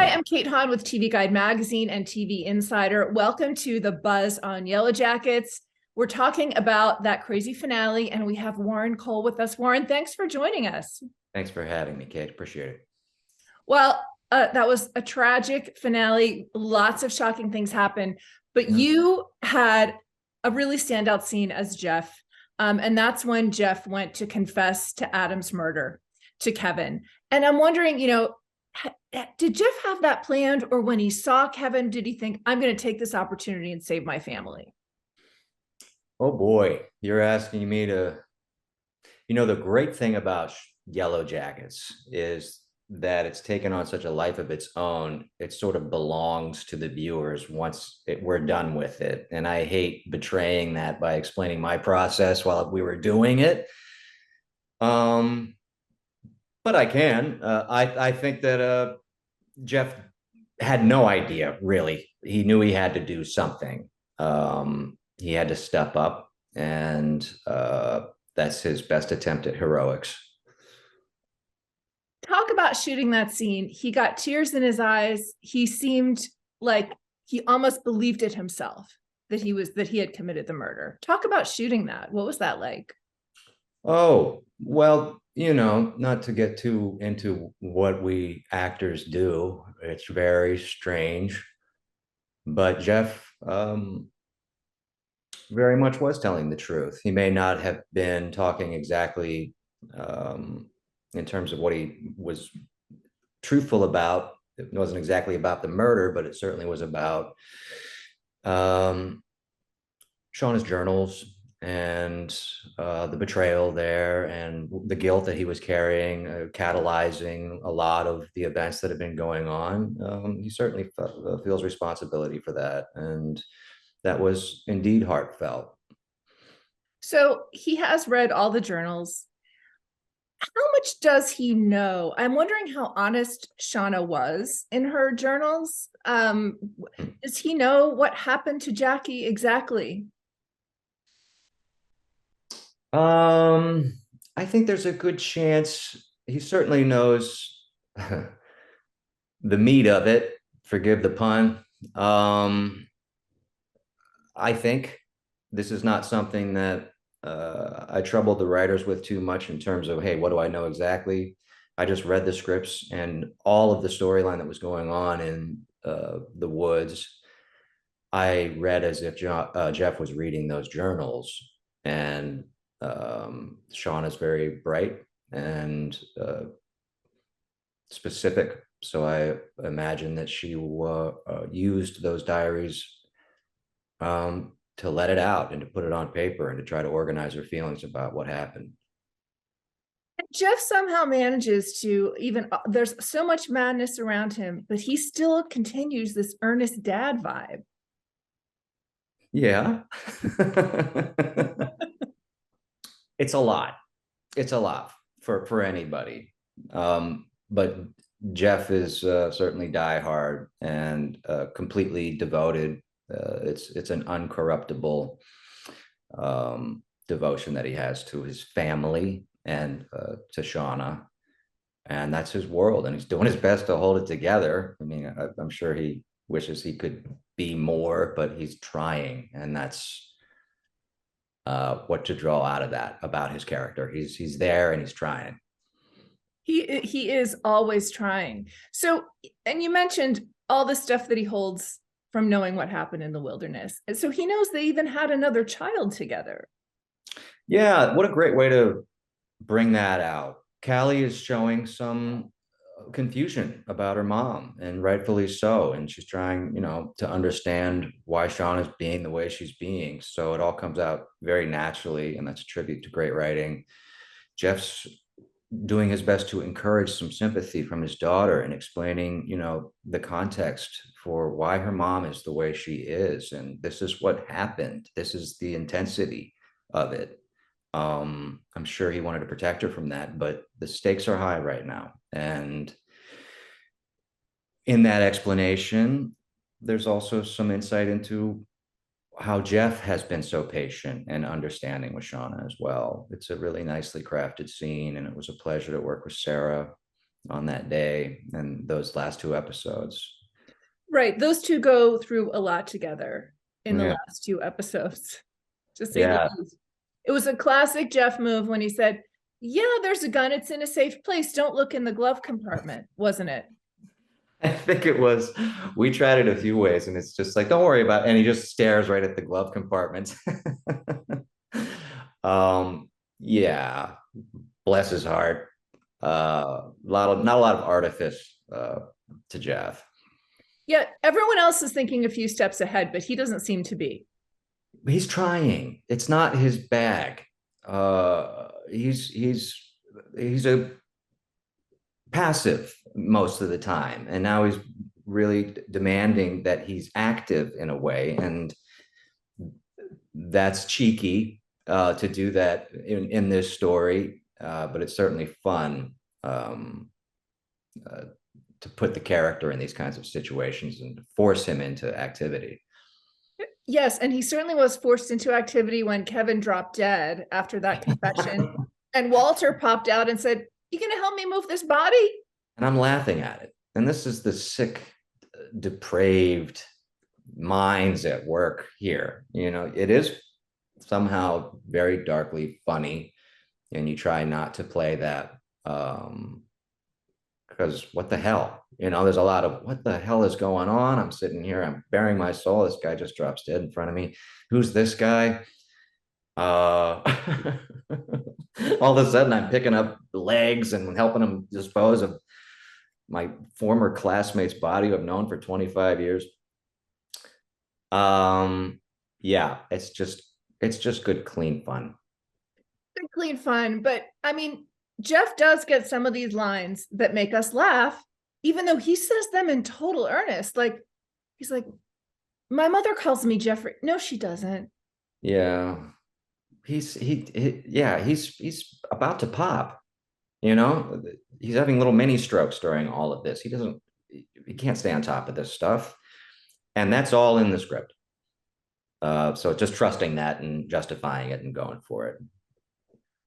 I'm Kate Hahn with TV Guide Magazine and TV Insider. Welcome to the Buzz on Yellow Jackets. We're talking about that crazy finale, and we have Warren Kole with us. Warren, thanks for joining us. Thanks for having me, Kate. Appreciate it. Well, that was a tragic finale. Lots of shocking things happened, but you had a really standout scene as Jeff, and that's when Jeff went to confess to Adam's murder to Kevin. And I'm wondering, did Jeff have that planned, or when he saw Kevin, did he think, I'm going to take this opportunity and save my family? Oh boy, you're asking me to, the great thing about Yellow Jackets is that it's taken on such a life of its own. It sort of belongs to the viewers once we're done with it. And I hate betraying that by explaining my process while we were doing it. But I can. I think that Jeff had no idea, really. He knew he had to do something. He had to step up, and that's his best attempt at heroics. Talk about shooting that scene. He got tears in his eyes. He seemed like he almost believed it himself that he had committed the murder. Talk about shooting that. What was that like? Oh, well, not to get too into what we actors do, it's very strange. But Jeff very much was telling the truth. He may not have been talking exactly in terms of what he was truthful about. It wasn't exactly about the murder, but it certainly was about Shauna's journals and the betrayal there and the guilt that he was carrying, catalyzing a lot of the events that have been going on. He certainly feels responsibility for that. And that was indeed heartfelt. So he has read all the journals. How much does he know? I'm wondering how honest Shauna was in her journals. Does he know what happened to Jackie exactly? I think there's a good chance he certainly knows the meat of it. Forgive the pun. I think this is not something that I troubled the writers with too much in terms of, hey, what do I know exactly? I just read the scripts and all of the storyline that was going on in the woods. I read as if Jeff was reading those journals, and Sean is very bright and specific. So I imagine that she used those diaries to let it out and to put it on paper and to try to organize her feelings about what happened. Jeff somehow manages to there's so much madness around him, but he still continues this earnest dad vibe. Yeah. It's a lot. It's a lot for anybody. But Jeff is certainly diehard and completely devoted. It's an uncorruptible devotion that he has to his family and to Shauna, and that's his world. And he's doing his best to hold it together. I mean, I'm sure he wishes he could be more, but he's trying, and that's what to draw out of that about his character. He's there and he's trying. He is always trying. So, and you mentioned all the stuff that he holds from knowing what happened in the wilderness. And so he knows they even had another child together. Yeah, what a great way to bring that out. Callie is showing some confusion about her mom, and rightfully so. And she's trying, to understand why Sean is being the way she's being. So it all comes out very naturally, and that's a tribute to great writing. Jeff's doing his best to encourage some sympathy from his daughter and explaining, the context for why her mom is the way she is. And this is what happened. This is the intensity of it. I'm sure he wanted to protect her from that, but the stakes are high right now. And in that explanation, there's also some insight into how Jeff has been so patient and understanding with Shauna as well. It's a really nicely crafted scene, and it was a pleasure to work with Sarah. on that day and those last two episodes. Right. Those two go through a lot together in the Yeah. last two episodes, to say the Yeah. least. It was a classic Jeff move when he said, yeah, there's a gun. It's in a safe place. Don't look in the glove compartment, wasn't it? I think it was, we tried it a few ways and it's just like, don't worry about it. And he just stares right at the glove compartment. Yeah, bless his heart. Not a lot of artifice to Jeff. Yeah, everyone else is thinking a few steps ahead, but he doesn't seem to be. He's trying. It's not his bag. He's a passive most of the time, and now he's really demanding that he's active in a way, and that's cheeky to do that in this story, but it's certainly fun to put the character in these kinds of situations and force him into activity. Yes, and he certainly was forced into activity when Kevin dropped dead after that confession. And Walter popped out and said, you gonna help me move this body? And I'm laughing at it. And this is the sick, depraved minds at work here. You know, it is somehow very darkly funny, and you try not to play that because what the hell? You know, there's a lot of what the hell is going on? I'm sitting here, I'm bearing my soul. This guy just drops dead in front of me. Who's this guy? All of a sudden, I'm picking up legs and helping him dispose of my former classmate's body who I've known for 25 years. Yeah, it's just good, clean fun. Good, clean fun. But I mean, Jeff does get some of these lines that make us laugh, even though he says them in total earnest. Like, he's like, my mother calls me Jeffrey. No, she doesn't. Yeah, yeah, he's about to pop. You know, he's having little mini strokes during all of this. He can't stay on top of this stuff, and that's all in the script. So just trusting that and justifying it and going for it.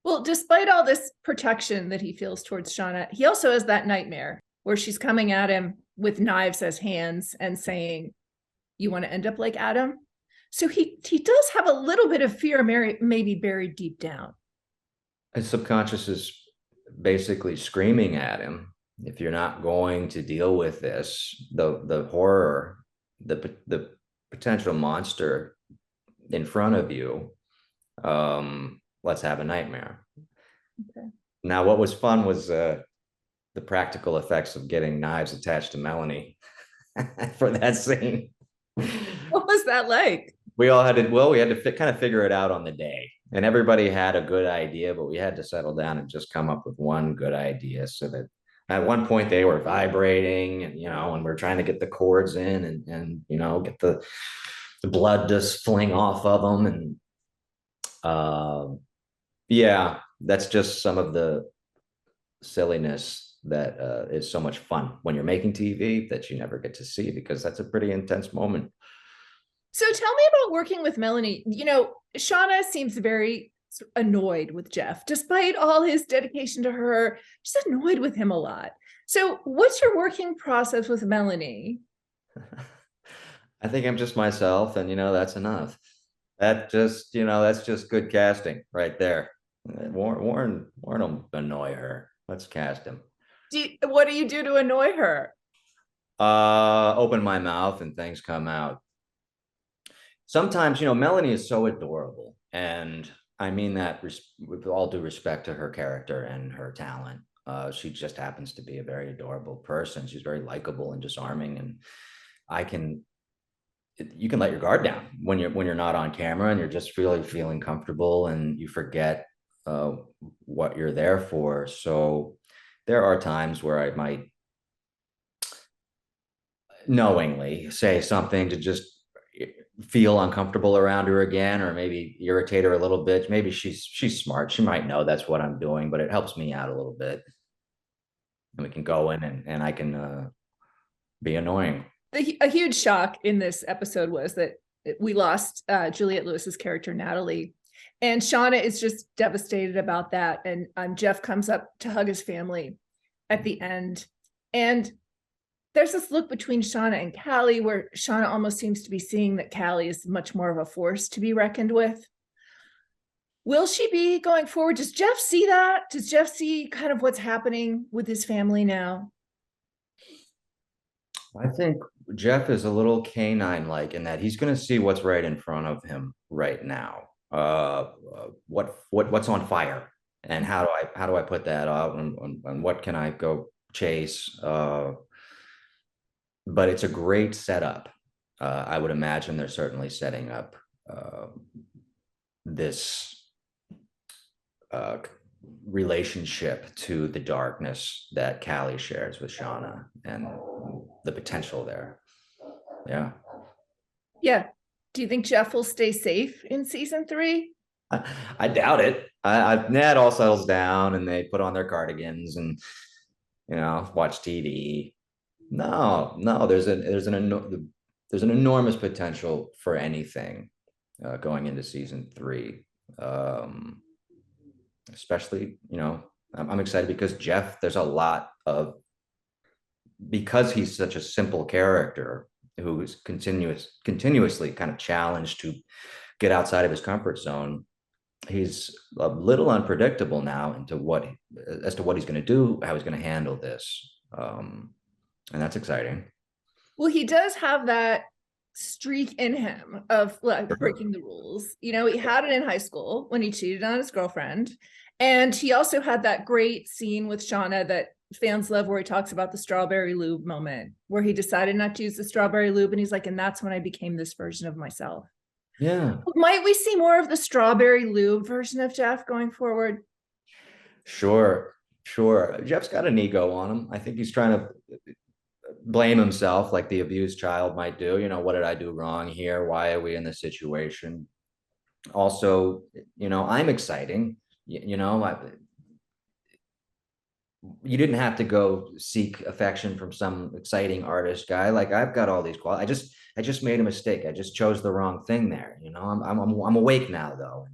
Well, despite all this protection that he feels towards Shauna, he also has that nightmare where she's coming at him with knives as hands and saying, you want to end up like Adam? So he does have a little bit of fear, maybe buried deep down. His subconscious is basically screaming at him, if you're not going to deal with this, the horror, the potential monster in front of you, let's have a nightmare. Okay. Now, what was fun was the practical effects of getting knives attached to Melanie for that scene. What was that like? We had to kind of figure it out on the day, and everybody had a good idea, but we had to settle down and just come up with one good idea, so that at one point they were vibrating, and and we're trying to get the cords in and get the blood just fling off of them. And yeah, that's just some of the silliness that is so much fun when you're making TV that you never get to see, because that's a pretty intense moment. So tell me about working with Melanie. Shauna seems very annoyed with Jeff, despite all his dedication to her. She's annoyed with him a lot. So what's your working process with Melanie? I think I'm just myself, and that's enough. That's just good casting right there. Warren will annoy her. Let's cast him. What do you do to annoy her? Open my mouth and things come out. Sometimes, Melanie is so adorable, and I mean that with all due respect to her character and her talent. She just happens to be a very adorable person. She's very likable and disarming, and you can let your guard down when you're not on camera, and you're just really feeling comfortable, and you forget what you're there for. So there are times where I might knowingly say something to just feel uncomfortable around her again, or maybe irritate her a little bit. Maybe she's smart. She might know that's what I'm doing, but it helps me out a little bit. And we can go in and I can be annoying. A huge shock in this episode was that we lost Juliette Lewis's character, Natalie. And Shauna is just devastated about that. And Jeff comes up to hug his family. at the end. And there's this look between Shauna and Callie where Shauna almost seems to be seeing that Callie is much more of a force to be reckoned with. Will she be going forward? Does Jeff see that? Does Jeff see kind of what's happening with his family now? I think Jeff is a little canine-like in that he's going to see what's right in front of him right now. What's on fire, and how do I put that out, and what can I go chase? But it's a great setup. I would imagine they're certainly setting up this relationship to the darkness that Callie shares with Shauna and the potential there. Yeah. Yeah. Do you think Jeff will stay safe in season 3? I doubt it. It all settles down and they put on their cardigans and watch TV. No, there's an enormous potential for anything going into season 3. Especially, I'm excited because Jeff, there's a lot of, because he's such a simple character who is continuously kind of challenged to get outside of his comfort zone. He's a little unpredictable now as to what he's going to do, how he's going to handle this. And that's exciting. Well, he does have that streak in him of breaking the rules. He had it in high school when he cheated on his girlfriend. And he also had that great scene with Shauna that fans love where he talks about the strawberry lube moment where he decided not to use the strawberry lube. And he's like, and that's when I became this version of myself. Yeah. Might we see more of the strawberry lube version of Jeff going forward? Sure. Jeff's got an ego on him. I think he's trying to blame himself like the abused child might do. What did I do wrong here? Why are we in this situation? Also, I'm exciting. You didn't have to go seek affection from some exciting artist guy. Like, I've got all these qualities. I just made a mistake. I just chose the wrong thing there. I'm awake now though.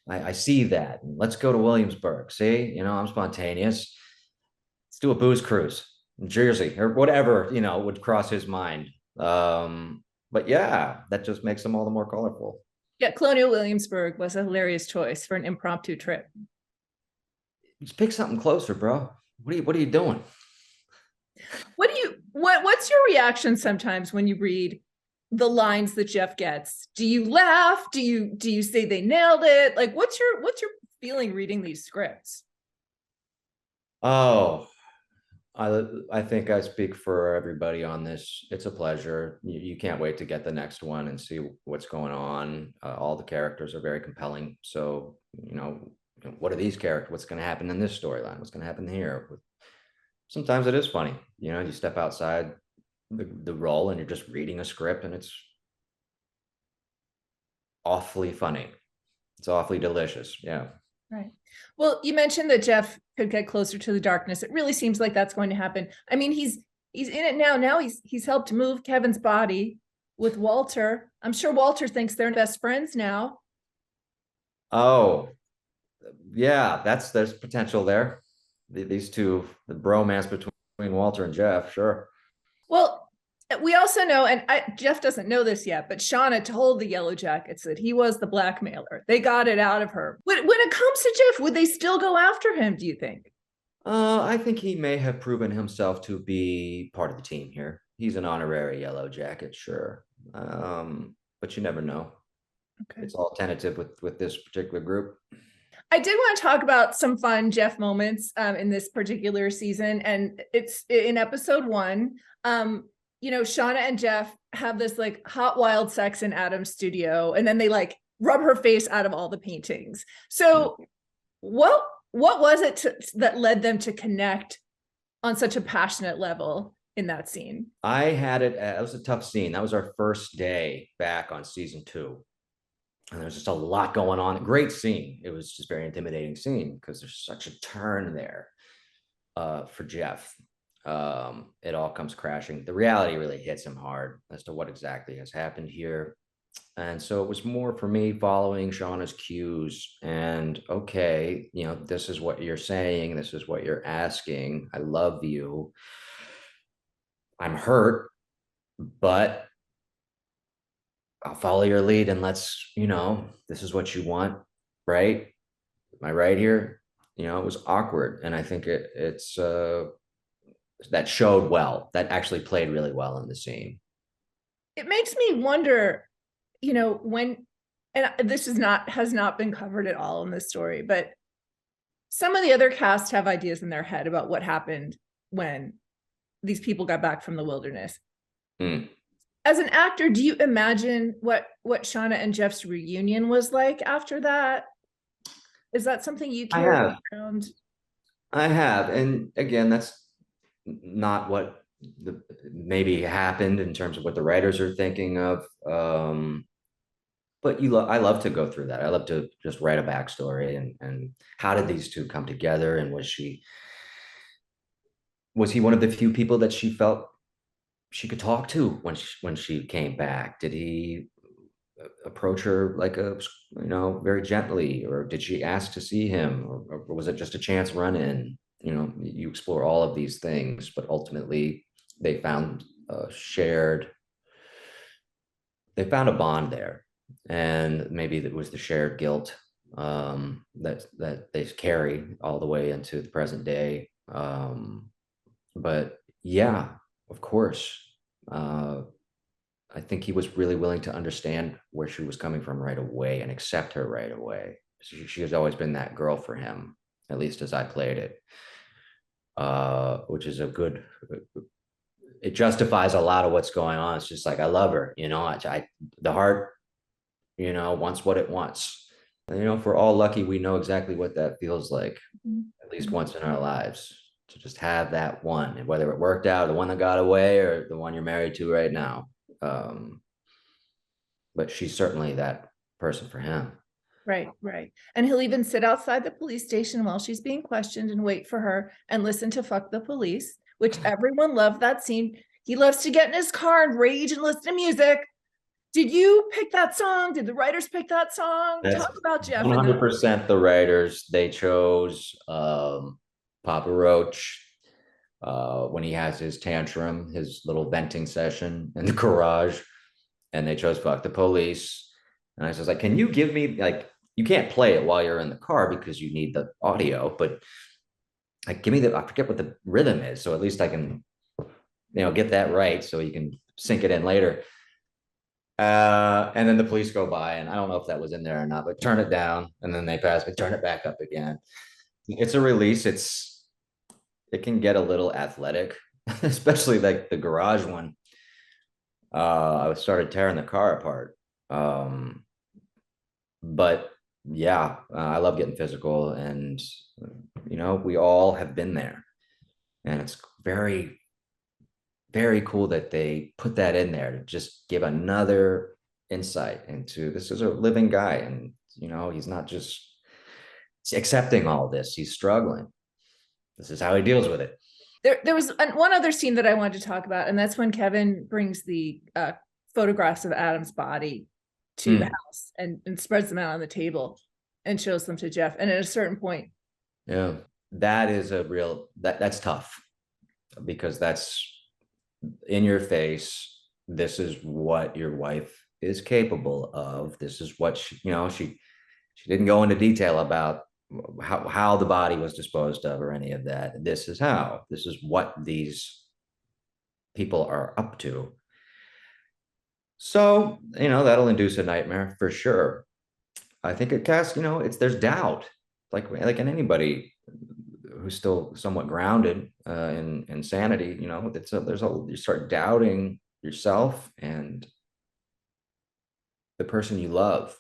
I see that. Let's go to Williamsburg. See, I'm spontaneous. Let's do a booze cruise in Jersey or whatever, would cross his mind. But yeah, that just makes them all the more colorful. Yeah, Colonial Williamsburg was a hilarious choice for an impromptu trip. Just pick something closer, bro. What are you doing? What's your reaction sometimes when you read the lines that Jeff gets? Do you laugh? Do you say they nailed it? Like, what's your feeling reading these scripts? Oh, I think I speak for everybody on this. It's a pleasure. You can't wait to get the next one and see what's going on. All the characters are very compelling. So, what are these characters? What's going to happen in this storyline? What's going to happen here? Sometimes it is funny. You step outside the role and you're just reading a script and it's awfully funny. It's awfully delicious. Yeah. Right. Well, you mentioned that Jeff could get closer to the darkness. It really seems like that's going to happen. I mean, he's in it now. Now he's helped move Kevin's body with Walter. I'm sure Walter thinks they're best friends now. Oh, yeah, there's potential there. These two, the bromance between Walter and Jeff, sure. Well, we also know, and Jeff doesn't know this yet, but Shauna told the Yellow Jackets that he was the blackmailer. They got it out of her. When it comes to Jeff, would they still go after him, do you think? I think he may have proven himself to be part of the team here. He's an honorary Yellow Jacket, sure. But you never know. Okay. It's all tentative with this particular group. I did want to talk about some fun Jeff moments in this particular season. And it's in episode 1. Shauna and Jeff have this like hot, wild sex in Adam's studio. And then they like rub her face out of all the paintings. So what was it that led them to connect on such a passionate level in that scene? I had it. It was a tough scene. That was our first day back on season 2. And there's just a lot going on. Great scene. It was just very intimidating scene because there's such a turn there for Jeff. It all comes crashing. The reality really hits him hard as to what exactly has happened here. And so it was more for me following Shauna's cues and, okay, this is what you're saying. This is what you're asking. I love you. I'm hurt, but I'll follow your lead and this is what you want, right? Am I right here? It was awkward. And I think it's that showed well, that actually played really well in the scene. It makes me wonder, when, and this has not been covered at all in this story, but some of the other cast have ideas in their head about what happened when these people got back from the wilderness. Mm. As an actor, do you imagine what Shauna and Jeff's reunion was like after that? Is that something you I carry have. around? I have. And again, that's not what maybe happened in terms of what the writers are thinking of. But I love to go through that. I love to just write a backstory and how did these two come together? And was he one of the few people that she felt she could talk to when she came back? Did he approach her like very gently, or did she ask to see him, or was it just a chance run in? You explore all of these things, but ultimately they found they found a bond there, and maybe it was the shared guilt that they carry all the way into the present day. But yeah, of course. Uh, I think he was really willing to understand where she was coming from right away and accept her right away. She has always been that girl for him, at least as I played it, which is it justifies a lot of what's going on. It's just like, I love her, the heart, wants what it wants. And, if we're all lucky, we know exactly what that feels like, at least once in our lives, to just have that one, and whether it worked out, the one that got away or the one you're married to right now. But she's certainly that person for him. Right, right. And he'll even sit outside the police station while she's being questioned and wait for her and listen to Fuck the Police, which everyone loved that scene. He loves to get in his car and rage and listen to music. Did you pick that song? Did the writers pick that song? That's Talk about Jeff. 100% the writers. They chose Papa Roach when he has his tantrum, his little venting session in the garage, and they chose Fuck the Police. And I was like, can you give me, like, you can't play it while you're in the car because you need the audio, but like, give me I forget what the rhythm is. So at least I can, get that right so you can sync it in later. And then the police go by, and I don't know if that was in there or not, but turn it down, and then they pass me, turn it back up again. It's a release. It can get a little athletic, especially like the garage one. I started tearing the car apart. But yeah, I love getting physical, and we all have been there, and it's very, very cool that they put that in there to just give another insight into, this is a living guy, and he's not just accepting all this, he's struggling. This is how he deals with it. There was one other scene that I wanted to talk about, and that's when Kevin brings the photographs of Adam's body to the house and spreads them out on the table and shows them to Jeff. And at a certain point, yeah, that is that's tough, because that's in your face. This is what your wife is capable of. This is what she didn't go into detail about how the body was disposed of or any of that. This is what these people are up to. So, that'll induce a nightmare for sure. I think it casts, there's doubt, like in anybody who's still somewhat grounded in sanity. You start doubting yourself and the person you love.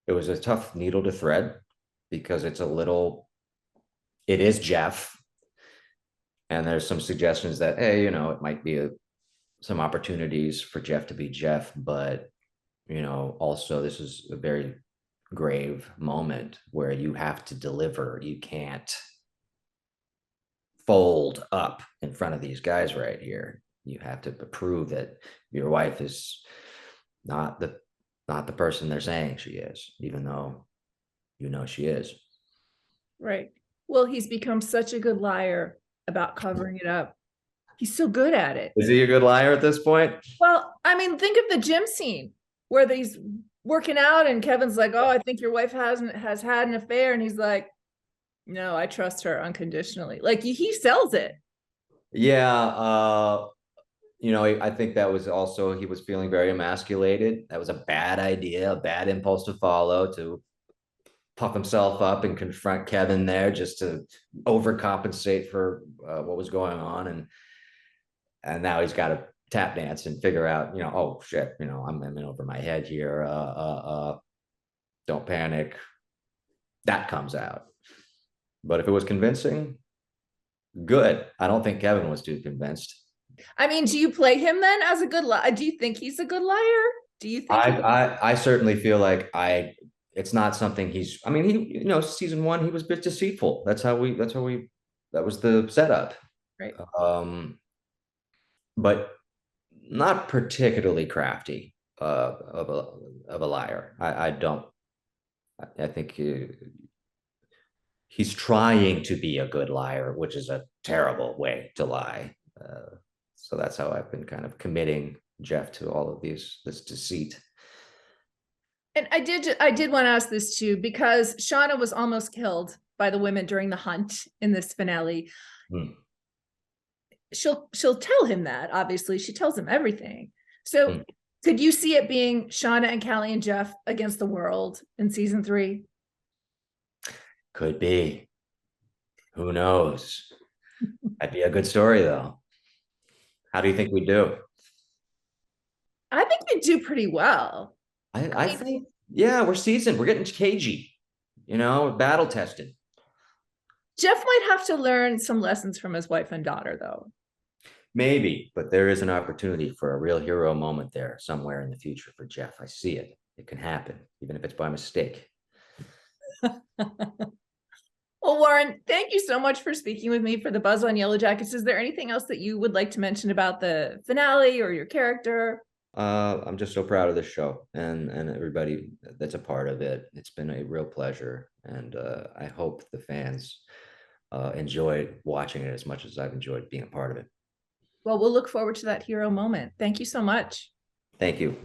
It was a tough needle to thread, because it is Jeff, and there's some suggestions that, hey, it might be some opportunities for Jeff to be Jeff, but also this is a very grave moment where you have to deliver. You can't fold up in front of these guys right here. You have to prove that your wife is not not the person they're saying she is, even though she is. Right. Well, he's become such a good liar about covering it up. He's so good at it. Is he a good liar at this point? Well, I mean, think of the gym scene where he's working out and Kevin's like, "Oh, I think your wife has had an affair," and he's like, "No, I trust her unconditionally." Like he sells it. Yeah, I think that was also, he was feeling very emasculated. That was a bad idea, a bad impulse to follow, to puff himself up and confront Kevin there just to overcompensate for what was going on, and now he's got to tap dance and figure out, oh shit, I'm in over my head here. Don't panic. That comes out. But if it was convincing, good. I don't think Kevin was too convinced. I mean, do you play him then as a good liar? Do you think he's a good liar? Do you think I certainly feel like it's not something he's, I mean, season one, he was a bit deceitful. That was the setup. right? But not particularly crafty of a liar. I don't, I think he's trying to be a good liar, which is a terrible way to lie. So that's how I've been kind of committing Jeff to all of this deceit. And I did want to ask this too, because Shauna was almost killed by the women during the hunt in this finale. Hmm. She'll tell him that, obviously. She tells him everything. So could you see it being Shauna and Callie and Jeff against the world in season 3? Could be. Who knows? That'd be a good story, though. How do you think we do? I think we do pretty well. I think, yeah, we're seasoned. We're getting cagey, battle tested. Jeff might have to learn some lessons from his wife and daughter, though. Maybe, but there is an opportunity for a real hero moment there somewhere in the future for Jeff. I see it. It can happen, even if it's by mistake. Well, Warren, thank you so much for speaking with me for the Buzz on Yellow Jackets. Is there anything else that you would like to mention about the finale or your character? I'm just so proud of this show and everybody that's a part of it. It's been a real pleasure, and I hope the fans enjoyed watching it as much as I've enjoyed being a part of it. Well, we'll look forward to that hero moment. Thank you so much. Thank you.